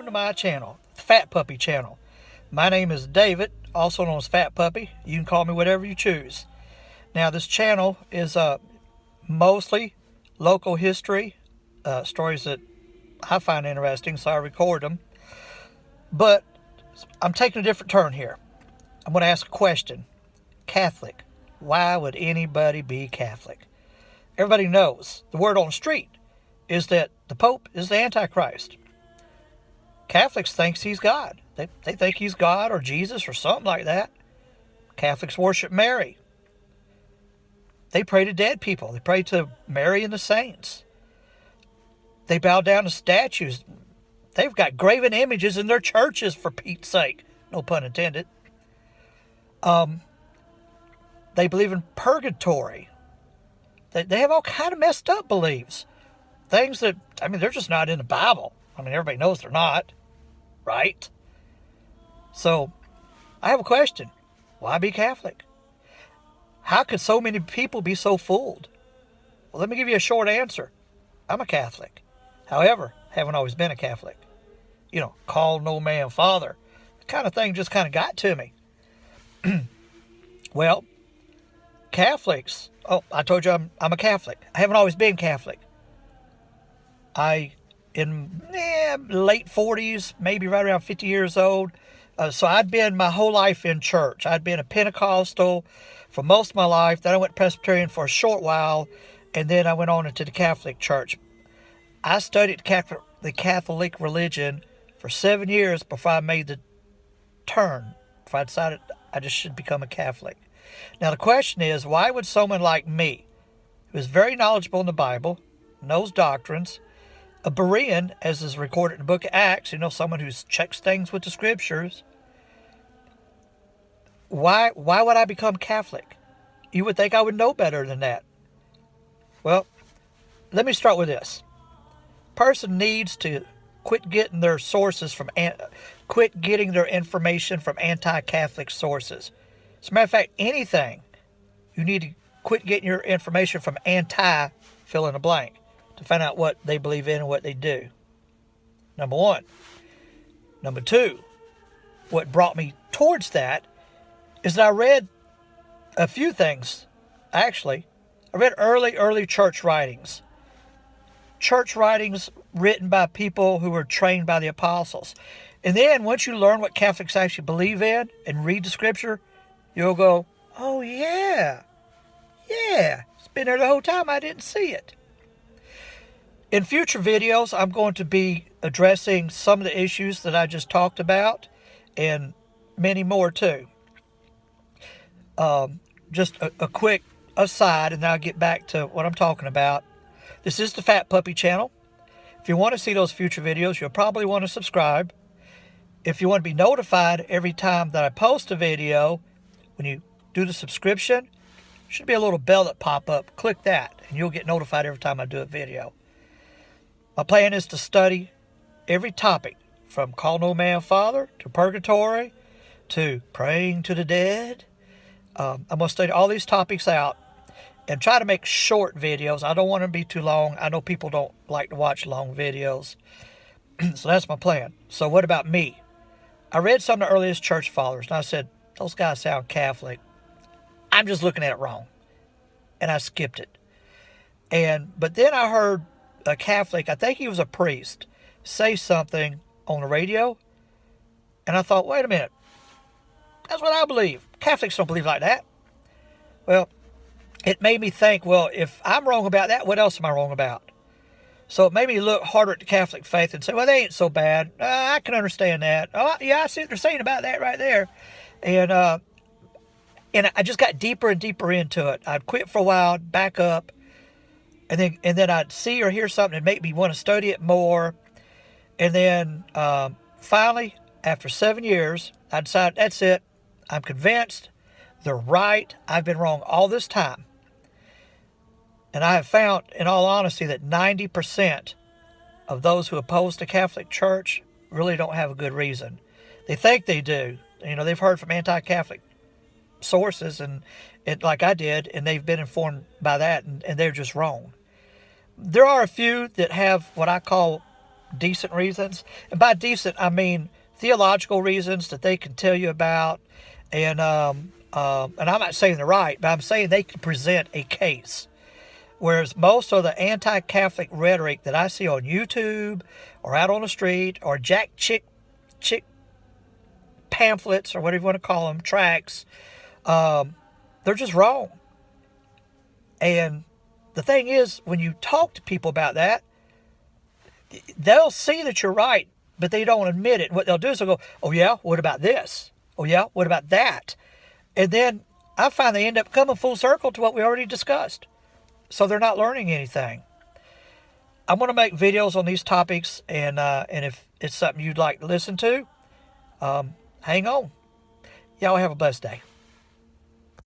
to my channel, the Fat Puppy channel. My name is David, also known as Fat Puppy. You can call me whatever you choose. Now, this channel is mostly local history, stories that I find interesting, so I record them. But I'm taking a different turn here. I'm going to ask a question. Catholic. Why would anybody be Catholic? Everybody knows the word on the street is that the Pope is the Antichrist. Catholics think he's God. They think he's God or Jesus or something like that. Catholics worship Mary. They pray to dead people. They pray to Mary and the saints. They bow down to statues. They've got graven images in their churches, for Pete's sake. No pun intended. They believe in purgatory. They have all kind of messed up beliefs. Things that, they're just not in the Bible. Everybody knows they're not. Right? So, I have a question. Why be Catholic? How could so many people be so fooled? Well, let me give you a short answer. I'm a Catholic. However, haven't always been a Catholic. Call no man father. The kind of thing just kind of got to me. Well, Catholics. Oh, I told you I'm a Catholic. I haven't always been Catholic. In late 40s, maybe right around 50 years old. So I'd been my whole life in church. I'd been a Pentecostal for most of my life. Then I went Presbyterian for a short while. And then I went on into the Catholic Church. I studied the Catholic religion for 7 years before I made the turn. Before I decided I just should become a Catholic. Now the question is, why would someone like me, who is very knowledgeable in the Bible, knows doctrines, a Berean, as is recorded in the book of Acts, someone who checks things with the scriptures, why would I become Catholic? You would think I would know better than that. Well, let me start with this. Person needs to quit getting their information from anti-Catholic sources. As a matter of fact, anything, you need to quit getting your information from fill in a blank, to find out what they believe in and what they do. Number one. Number two, what brought me towards that is that I read a few things, actually. I read early church writings. Church writings written by people who were trained by the apostles. And then once you learn what Catholics actually believe in and read the scripture, you'll go, oh yeah, it's been there the whole time, I didn't see it. In future videos, I'm going to be addressing some of the issues that I just talked about and many more too. Just a quick aside, and then I'll get back to what I'm talking about. This is the Fat Puppy channel. If you want to see those future videos, you'll probably want to subscribe. If you want to be notified every time that I post a video, when you do the subscription, there should be a little bell that pop up. Click that, and you'll get notified every time I do a video. My plan is to study every topic, from Call No Man Father to purgatory to praying to the dead. I'm going to study all these topics out and try to make short videos. I don't want them to be too long. I know people don't like to watch long videos. So that's my plan. So what about me? I read some of the earliest church fathers, and I said, those guys sound Catholic. I'm just looking at it wrong. And I skipped it. But then I heard a Catholic, I think he was a priest, say something on the radio. And I thought, wait a minute. That's what I believe. Catholics don't believe like that. Well, it made me think, well, if I'm wrong about that, what else am I wrong about? So it made me look harder at the Catholic faith and say, well, they ain't so bad. I can understand that. Oh, yeah, I see what they're saying about that right there. And I just got deeper and deeper into it. I'd quit for a while, back up, and then I'd see or hear something and make me want to study it more. And then finally, after 7 years, I decided, that's it. I'm convinced they're right. I've been wrong all this time. And I have found, in all honesty, that 90% of those who oppose the Catholic Church really don't have a good reason. They think they do. They've heard from anti-Catholic sources, and like I did, and they've been informed by that, and they're just wrong. There are a few that have what I call decent reasons. And by decent, I mean theological reasons that they can tell you about. And I'm not saying they're right, but I'm saying they can present a case. Whereas most of the anti-Catholic rhetoric that I see on YouTube or out on the street or chick pamphlets or whatever you want to call them, tracts, they're just wrong. And the thing is, when you talk to people about that, they'll see that you're right, but they don't admit it. What they'll do is they'll go, oh yeah, what about this? Oh yeah, what about that? And then I find they end up coming full circle to what we already discussed. So they're not learning anything. I'm going to make videos on these topics, and if it's something you'd like to listen to, hang on. Y'all have a blessed day.